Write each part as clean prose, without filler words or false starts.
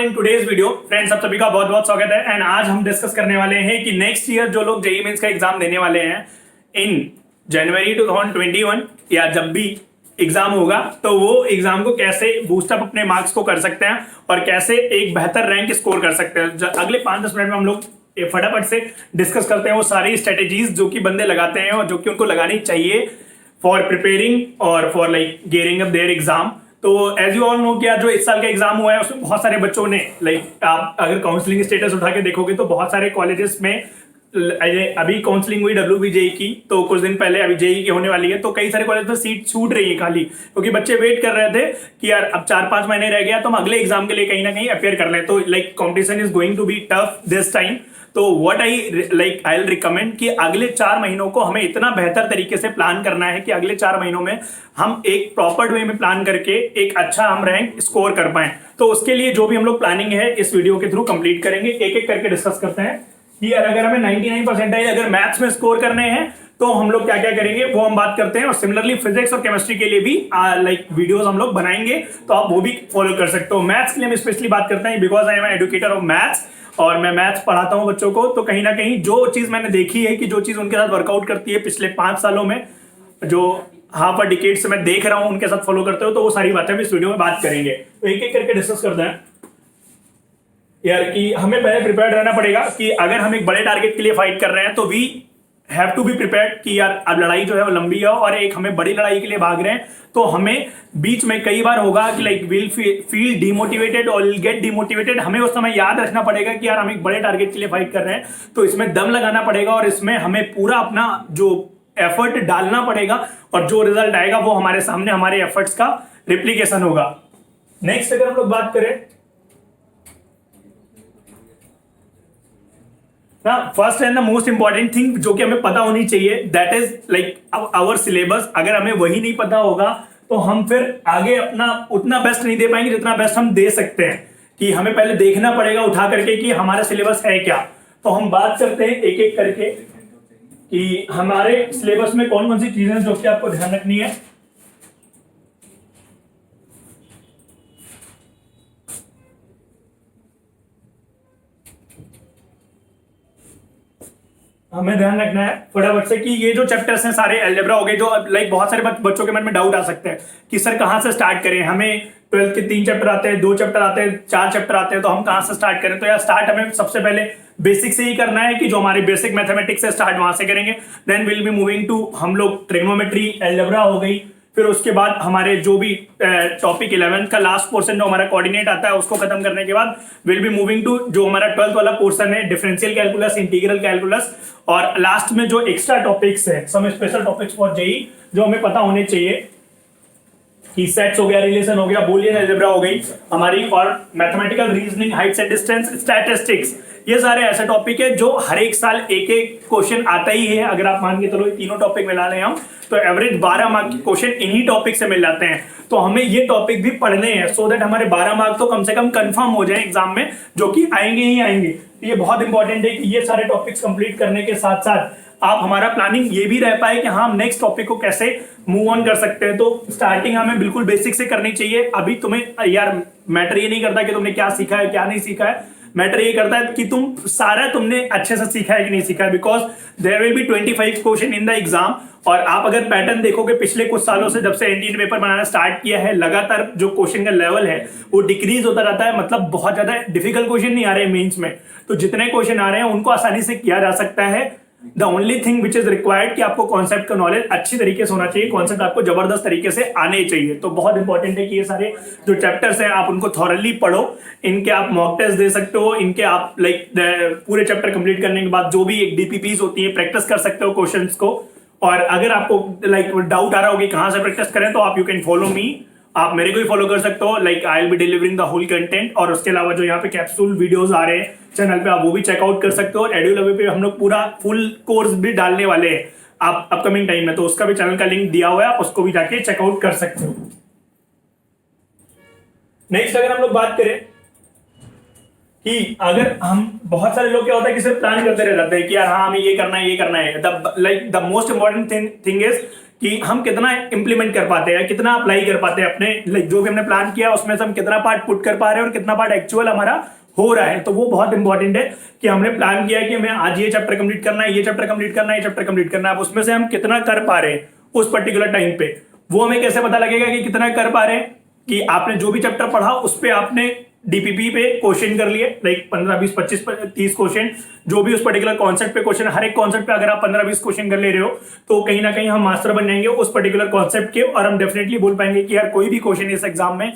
All in today's video. Friends, आप सभी का बहुत बहुत स्वागत है। एंड आज हम डिस्कस करने वाले हैं कि नेक्स्ट ईयर जो लोग जेईई मेंस का एग्जाम देने वाले हैं इन जनवरी 2021 या जब भी एग्जाम होगा, तो वो एग्जाम को कैसे बूस्टअप अपने मार्क्स को कर सकते हैं और कैसे एक बेहतर रैंक स्कोर कर सकते हैं। अगले 5-10 मिनट में हम लोग फटाफट से डिस्कस करते हैं वो सारी स्ट्रेटेजीज जो कि बंदे लगाते हैं और जो कि उनको लगानी चाहिए फॉर प्रिपेयरिंग और for like gearing up their exam. तो एज यू ऑल नो कि जो इस साल का एग्जाम हुआ है उसमें बहुत सारे बच्चों ने लाइक आप अगर काउंसलिंग स्टेटस उठा के देखोगे तो बहुत सारे कॉलेजेस में अभी काउंसलिंग हुई WBJEE की, तो कुछ दिन पहले अभी जेई की होने वाली है, तो कई सारे कॉलेज में सीट छूट रही है खाली, क्योंकि बच्चे वेट कर रहे थे कि यार अब 4-5 महीने रह गया तो हम अगले एग्जाम के लिए कहीं ना कहीं अपेयर कर लें। तो like competition is going to be tough this time. तो व्हाट आई विल रिकमेंड कि अगले 4 महीनों को हमें इतना बेहतर तरीके से प्लान करना है कि अगले 4 महीनों में हम एक प्रॉपर वे में प्लान करके एक अच्छा हम रैंक स्कोर कर पाए। तो उसके लिए जो भी हम लोग प्लानिंग है इस वीडियो के थ्रू कंप्लीट करेंगे, एक एक करके डिस्कस करते हैं कि यार अगर हमें 99% अगर मैथ्स में स्कोर करने हैं तो हम लोग क्या क्या करेंगे वो हम बात करते हैं। और सिमिलरली फिजिक्स और केमिस्ट्री के लिए भी लाइक वीडियोस हम लोग बनाएंगे, तो आप वो भी फॉलो कर सकते हो। मैथ्स के लिए हम स्पेशली बात करते हैं because I am educator of maths और मैं मैथ्स पढ़ाता हूं बच्चों को। तो कहीं ना कहीं जो चीज मैंने देखी है कि जो चीज उनके साथ वर्कआउट करती है पिछले 5 सालों में, जो हाफ अ डिकेड से मैं देख रहा हूं उनके साथ फॉलो करते हो, तो वो सारी बातें हम इस वीडियो में बात करेंगे। तो एक एक करके डिस्कस करते हैं यार कि हमें पहले प्रिपेयर्ड रहना पड़ेगा कि अगर हम एक बड़े टारगेट के लिए फाइट कर रहे हैं तो we have to be prepared कि यार अब लड़ाई जो है वो लंबी है और एक हमें बड़ी लड़ाई के लिए भाग रहे हैं। तो हमें बीच में कई बार होगा कि लाइक विल फील डिमोटिवेटेड और विल गेट डिमोटिवेटेड। हमें उस समय याद रखना पड़ेगा कि यार हम एक बड़े टारगेट के लिए फाइट कर रहे हैं, तो इसमें दम लगाना पड़ेगा और इसमें हमें पूरा अपना जो एफर्ट डालना पड़ेगा और जो रिजल्ट आएगा वो हमारे सामने हमारे एफर्ट्स का रिप्लीकेशन होगा। नेक्स्ट अगर हम लोग बात करें ना, first and the most important thing जो कि हमें पता होनी चाहिए that is like our syllabus. अगर हमें वही नहीं पता होगा तो हम फिर आगे अपना उतना बेस्ट नहीं दे पाएंगे जितना बेस्ट हम दे सकते हैं। कि हमें पहले देखना पड़ेगा उठा करके कि हमारा सिलेबस है क्या। तो हम बात करते हैं एक एक करके कि हमारे सिलेबस में कौन कौन सी चीजें जो कि आपको ध्यान रखनी है। हमें ध्यान रखना है फटाफट से कि ये जो चैप्टर्स हैं सारे अलजेब्रा हो गए, जो लाइक बहुत सारे बच्चों के मन में डाउट आ सकते हैं कि सर कहाँ से स्टार्ट करें। हमें 12th के 3 चैप्टर आते हैं, 2 चैप्टर आते हैं, 4 चैप्टर आते हैं, तो हम कहाँ से स्टार्ट करें। तो यार स्टार्ट हमें सबसे पहले बेसिक से ही करना है कि जो हमारे बेसिक मैथमेटिक्स से स्टार्ट वहां से करेंगे। Then will be moving to हम लोग ट्रिग्नोमेट्री, अलजेब्रा हो गई। फिर उसके बाद हमारे जो भी टॉपिक 11th का लास्ट पोर्शन जो हमारा कोऑर्डिनेट आता है उसको खत्म करने के बाद विल बी मूविंग टू जो हमारा 12th वाला पोर्शन है, डिफरेंशियल कैलकुलस, इंटीग्रल कैलकुलस, और लास्ट में जो एक्स्ट्रा टॉपिक्स है, some special topics for JEE जो हमें पता होने चाहिए कि सेट्स हो गया, रिलेशन हो गया, बूलियन अलजेब्रा हो गई हमारी, और mathematical reasoning, Heights and distance, statistics. ये सारे ऐसे टॉपिक है जो हर एक साल एक एक क्वेश्चन आता ही है। अगर आप मान के चलो तीनों टॉपिक मिला लें हम, तो एवरेज 12 मार्क के क्वेश्चन इन्हीं टॉपिक से मिल जाते हैं। तो हमें ये टॉपिक भी पढ़ने हैं सो दैट हमारे 12 मार्क तो कम से कम कंफर्म हो जाए एग्जाम में, जो कि आएंगे ही आएंगे। ये बहुत इंपॉर्टेंट है कि ये सारे टॉपिक्स कंप्लीट करने के साथ साथ आप हमारा प्लानिंग ये भी रह पाए कि हाँ हम नेक्स्ट टॉपिक को कैसे मूव ऑन कर सकते हैं। तो स्टार्टिंग हमें बिल्कुल बेसिक से करनी चाहिए। अभी तुम्हें यार मैटर ये नहीं करता कि तुमने क्या सीखा है क्या नहीं सीखा है, मैटर ये करता है कि तुम सारा तुमने अच्छे से सीखा है कि नहीं सीखा है। Because there will be 25 question in the exam, और आप अगर पैटर्न देखोगे पिछले कुछ सालों से जब से एनटीए पेपर बनाना स्टार्ट किया है, लगातार जो क्वेश्चन का लेवल है वो डिक्रीज होता रहता है। मतलब बहुत ज्यादा डिफिकल्ट क्वेश्चन नहीं आ रहे मेंस में, तो जितने क्वेश्चन आ रहे हैं उनको आसानी से किया जा सकता है। The only thing which is required कि आपको कॉन्सेप्ट का नॉलेज अच्छी तरीके से होना चाहिए, कॉन्सेप्ट आपको जबरदस्त तरीके से आने चाहिए। तो बहुत इंपॉर्टेंट है कि ये सारे जो चैप्टर्स हैं आप उनको थॉरली पढ़ो, इनके आप मॉक टेस्ट दे सकते हो, इनके आप लाइक पूरे चैप्टर कंप्लीट करने के बाद जो भी एक डीपीपीज होती है प्रैक्टिस कर सकते हो क्वेश्चंस को। और अगर आपको लाइक डाउट आ रहा हो कि कहाँ से प्रैक्टिस करें, तो आप यू कैन फॉलो मी, आप मेरे को ही फॉलो कर सकते हो। Like I will be delivering the whole content. और उसके अलावा जो यहाँ पे कैप्सूल वीडियोस आ रहे हैं चैनल पे, आप वो भी चेकआउट कर सकते हो। और एड्यूलवी पे हम लोग पूरा फुल कोर्स भी डालने वाले हैं आप अपकमिंग टाइम में, तो उसका भी चैनल का लिंक दिया हुआ है, आप उसको भी जाके चेकआउट कर सकते हो। नेक्स्ट अगर हम लोग बात करें कि अगर हम बहुत सारे लोग क्या होता है कि सिर्फ प्लान करते रह जाते हैं कि यार हाँ हमें ये करना है ये करना है। The most important thing is कि हम कितना इंप्लीमेंट कर पाते हैं, कितना अप्लाई कर पाते हैं अपने लाइक जो भी हमने प्लान किया उसमें से हम कितना पार्ट पुट कर पा रहे हैं और कितना पार्ट एक्चुअल हमारा हो रहा है। तो वो बहुत इंपॉर्टेंट है कि हमने प्लान किया कि हमें आज ये चैप्टर कंप्लीट करना है, ये चैप्टर कंप्लीट करना है, ये चैप्टर कंप्लीट करना है, अब उसमें से हम कितना कर पा रहे हैं उस पर्टिकुलर टाइम पे। वो हमें कैसे पता लगेगा कि कितना कर पा रहे हैं? कि आपने जो भी चैप्टर पढ़ा उस पे आपने डीपीपी पे क्वेश्चन कर लिए, लाइक 15 20 25 30 क्वेश्चन, जो भी उस पर्टिकुलर कॉन्सेप्ट पे क्वेश्चन, हर एक कॉन्सेप्ट पे अगर आप 15 20 क्वेश्चन कर ले रहे हो तो कहीं ना कहीं हम मास्टर बन जाएंगे उस पर्टिकुलर कॉन्सेप्ट के, और हम डेफिनेटली बोल पाएंगे कि यार कोई भी क्वेश्चन इस एग्जाम में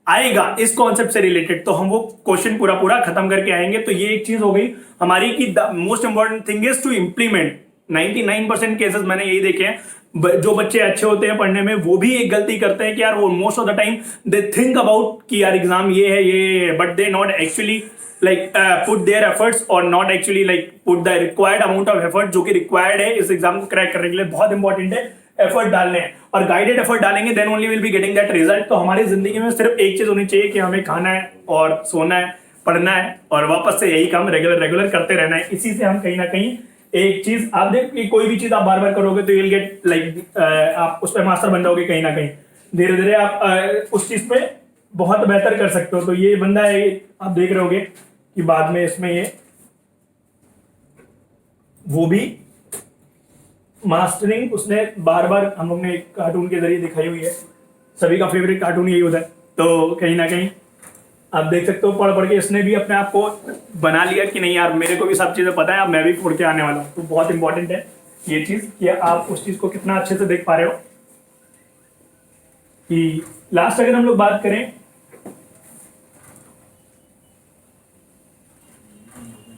आएगा इस कॉन्सेप्ट से रिलेटेड तो हम वो क्वेश्चन पूरा खत्म करके आएंगे। तो ये एक चीज हो गई हमारी कि the most important thing is to implement. 99% cases मैंने यही देखे हैं, जो बच्चे अच्छे होते हैं पढ़ने में वो भी एक गलती करते हैं कि यार वो most of the time they think about कि यार एग्जाम ये है ये, but they not actually like put their efforts और not actually like put the required amount of effort जो कि रिक्वायर्ड है इस एग्जाम को क्रैक करने के लिए। बहुत इंपॉर्टेंट है एफर्ट डालने हैं, और गाइडेड एफर्ट डालेंगे then only will be getting that result. तो हमारी जिंदगी में सिर्फ एक चीज होनी चाहिए कि हमें खाना है और सोना है, पढ़ना है और वापस से यही काम रेगुलर करते रहना है। इसी से हम कहीं ना कहीं एक चीज आप देख कि कोई भी चीज आप बार बार करोगे तो यू विल गेट लाइक आप उस पर मास्टर बन जाओगे कहीं ना कहीं। धीरे धीरे आप उस चीज पे बहुत बेहतर कर सकते हो। तो ये बंदा है, आप देख रहे होगे कि बाद में इसमें ये वो भी मास्टरिंग उसने बार बार हम लोग ने एक कार्टून के जरिए दिखाई हुई है। सभी का फेवरेट कार्टून यही होता है। तो कहीं ना कहीं आप देख सकते हो पढ़ के इसने भी अपने आप को बना लिया कि नहीं यार मेरे को भी सब चीजें पता है, अब मैं भी पढ़ के आने वाला हूँ। तो बहुत इंपॉर्टेंट है ये चीज कि आप उस चीज को कितना अच्छे से देख पा रहे हो। कि लास्ट अगर हम लोग बात करें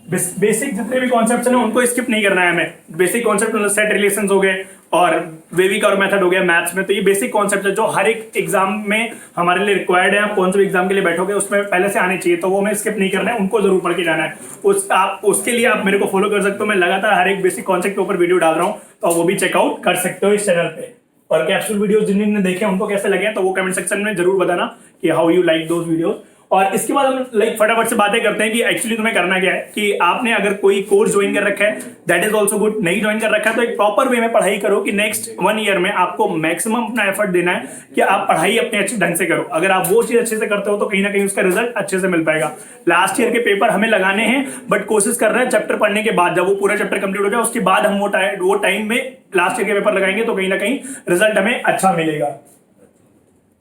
बेसिक जितने भी कॉन्सेप्ट्स हैं ना उनको स्किप नहीं करना है हमें। बेसिक कॉन्सेप्ट सेट रिलेशंस हो गए और वेविक और मेथड हो गया मैथ्स में। तो ये बेसिक कॉन्सेप्ट है जो हर एक एग्जाम में हमारे लिए रिक्वायर्ड है। आप कौन से भी एग्जाम के लिए बैठोगे उसमें पहले से आने चाहिए, तो वो हमें स्किप नहीं करना है, उनको जरूर पढ़ के जाना है। उसके लिए आप मेरे को फॉलो कर सकते हो। मैं लगातार हर एक बेसिक कॉन्सेप्ट के ऊपर वीडियो डाल रहा हूँ, तो आप वो भी चेकआउट कर सकते हो इस चैनल पे। और कैप्सूल वीडियोस जिन्होंने देखे उनको कैसे लगे तो वो कमेंट सेक्शन में जरूर बताना कि how you like those videos. और इसके बाद हम लाइक फटाफट से बातें करते हैं कि एक्चुअली तुम्हें करना क्या है। कि आपने अगर कोई कोर्स ज्वाइन कर रखा है दैट इज ऑल्सो गुड, नहीं ज्वाइन कर रखा है तो एक प्रॉपर वे में पढ़ाई करो कि नेक्स्ट 1 ईयर में आपको मैक्सिमम अपना एफर्ट देना है कि आप पढ़ाई अपने अच्छे ढंग से करो। अगर आप वो चीज अच्छे से करते हो तो कहीं ना कहीं उसका रिजल्ट अच्छे से मिल पाएगा। लास्ट ईयर के पेपर हमें लगाने हैं बट कोशिश कर रहे हैं चैप्टर पढ़ने के बाद, जब वो पूरा चैप्टर कंप्लीट हो जाए उसके बाद हम वो टाइम में लास्ट ईयर के पेपर लगाएंगे तो कहीं ना कहीं रिजल्ट हमें अच्छा मिलेगा।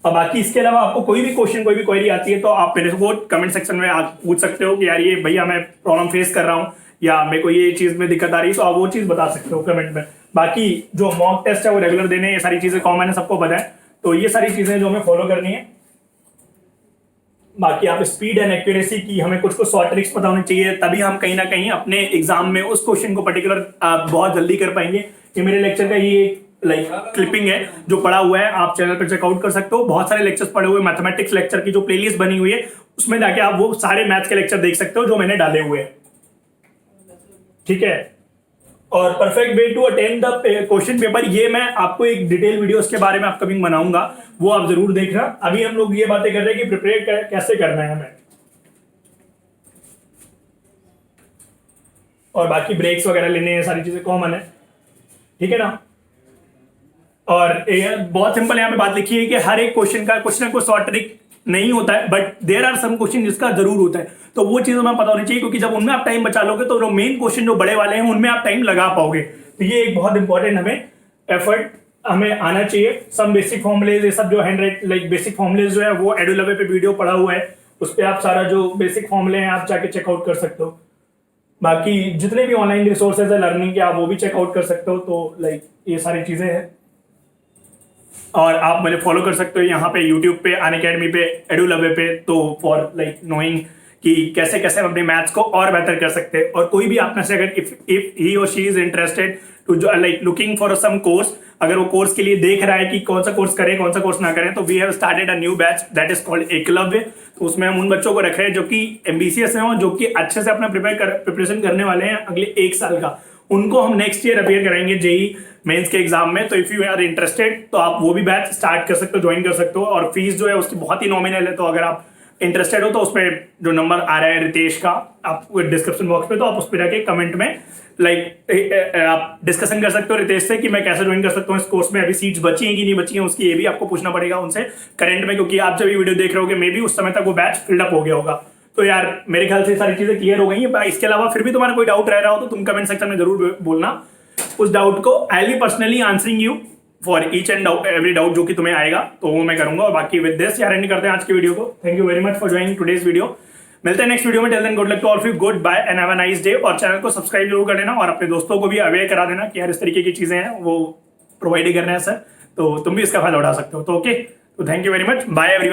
और बाकी इसके अलावा आपको कोई भी क्वेश्चन कोई भी क्वेरी आती है तो आप मेरे को कमेंट सेक्शन में आप पूछ सकते हो कि यार ये भैया मैं प्रॉब्लम फेस कर रहा हूँ या मेरे को ये चीज में दिक्कत आ रही है, तो आप वो चीज बता सकते हो कमेंट में। बाकी जो मॉक टेस्ट है वो रेगुलर देने, ये सारी चीजें कॉमन है, सबको पता है। तो ये सारी चीजें जो हमें फॉलो करनी है। बाकी आप स्पीड एंड एक्यूरेसी की हमें कुछ शॉर्ट ट्रिक्स पता होनी चाहिए, तभी हम कहीं ना कहीं अपने एग्जाम में उस क्वेश्चन को पर्टिकुलर बहुत जल्दी कर पाएंगे। ये मेरे लेक्चर का ये लाइक क्लिपिंग है जो पड़ा हुआ है, आप चैनल पर चेकआउट कर सकते हो। बहुत सारे लेक्चर्स पड़े हुए, मैथमेटिक्स लेक्चर की जो प्लेलिस्ट बनी हुई है उसमें जाके आप वो सारे मैथ्स के लेक्चर देख सकते हो जो मैंने डाले हुए हैं। ठीक है। और perfect way to attend the question paper, ये मैं आपको एक डिटेल वीडियो उसके बारे में अपकमिंग बनाऊंगा, वो आप जरूर देखना। अभी हम लोग ये बातें कर रहे हैं कि प्रिपेयर कैसे करना है हमें, और बाकी ब्रेक्स वगैरह लेने हैं, सारी चीजें कॉमन है। ठीक है ना। और बहुत सिंपल यहाँ पे बात लिखी है कि हर एक क्वेश्चन का कुछ ना कुछ शॉर्ट ट्रिक नहीं होता है, but there are some question जिसका जरूर होता है। तो वो चीज़ हमें पता होनी चाहिए, क्योंकि जब उनमें आप टाइम बचा लोगे तो जो मेन क्वेश्चन जो बड़े वाले हैं उनमें आप टाइम लगा पाओगे। तो ये एक बहुत इंपॉर्टेंट हमें एफर्ट हमें आना चाहिए। सम बेसिक फॉर्मुलेज, ये सब जो लाइक बेसिक फॉर्मुलेज जो है वो एडुलवे पे वीडियो पड़ा हुआ है, उस पर आप सारा जो बेसिक फॉर्मुले हैं आप जाके चेकआउट कर सकते हो। बाकी जितने भी ऑनलाइन रिसोर्सेज है लर्निंग के आप वो भी चेकआउट कर सकते हो। तो लाइक ये सारी चीज़ें हैं, और आप मुझे फॉलो कर सकते हो यहाँ पे यूट्यूब पे, अनअकैडमी पे, एडुलवे पे, तो फॉर लाइक नोइंग कि कैसे कैसे हम अपने मैथ्स को और बेहतर कर सकते हैं। और कोई भी आप में से अगर इफ ही और she is interested to like looking for some course, अगर वो कोर्स के लिए देख रहा है कि कौन सा कोर्स करें कौन सा कोर्स ना करें, तो we have started a new batch that is called Eklavya. तो उसमें हम उन बच्चों को रख रहे हैं जो कि एम्बिशियस हैं और जो कि अच्छे से अपना प्रिपरेशन करने वाले हैं अगले 1 साल का। उनको हम नेक्स्ट ईयर अपियर कराएंगे जेई मेंस के एग्जाम में। तो इफ यू आर इंटरेस्टेड तो आप वो भी बैच स्टार्ट कर सकते हो, ज्वाइन कर सकते हो। और फीस जो है उसकी बहुत ही नॉमिनल है, तो अगर आप इंटरेस्टेड हो तो उस पर जो नंबर आ रहा है रितेश का, आप डिस्क्रिप्शन बॉक्स पे, तो आप उस पर जाके कमेंट में आप डिस्कशन कर सकते हो रितेश से कि मैं कैसे ज्वाइन कर सकता हूँ इस कोर्स में। अभी सीट्स बची हैं कि नहीं बची हैं उसकी ये भी आपको पूछना पड़ेगा उनसे करंट में, क्योंकि आप जब ये वीडियो देख रहे होगे मे बी उस समय तक वो बैच फिल्डअप हो गया होगा। तो यार मेरे ख्याल से सारी चीजें क्लियर हो गई हैं। इसके अलावा फिर भी तुम्हारा कोई डाउट रह रहा हो तो तुम कमेंट सेक्शन में जरूर बोलना। उस डाउट को I will personally answering you for each and every doubt जो कि तुम्हें आएगा, तो वो मैं करूंगा। और बाकी विद दिस यार एंड करते हैं आज की वीडियो को। Thank you very much for joining today's video. मिलते हैं नेक्स्ट वीडियो में। Till then good luck to all of you, good bye and have a nice day. और चैनल को सब्सक्राइब जरूर कर लेना और अपने दोस्तों को भी अवेयर करा देना कि यार इस तरीके की चीजें हैं वो प्रोवाइड ही कर रहे हैं सर, तो तुम भी इसका फायदा उठा सकते हो। तो ओके, तो thank you very much, bye everyone.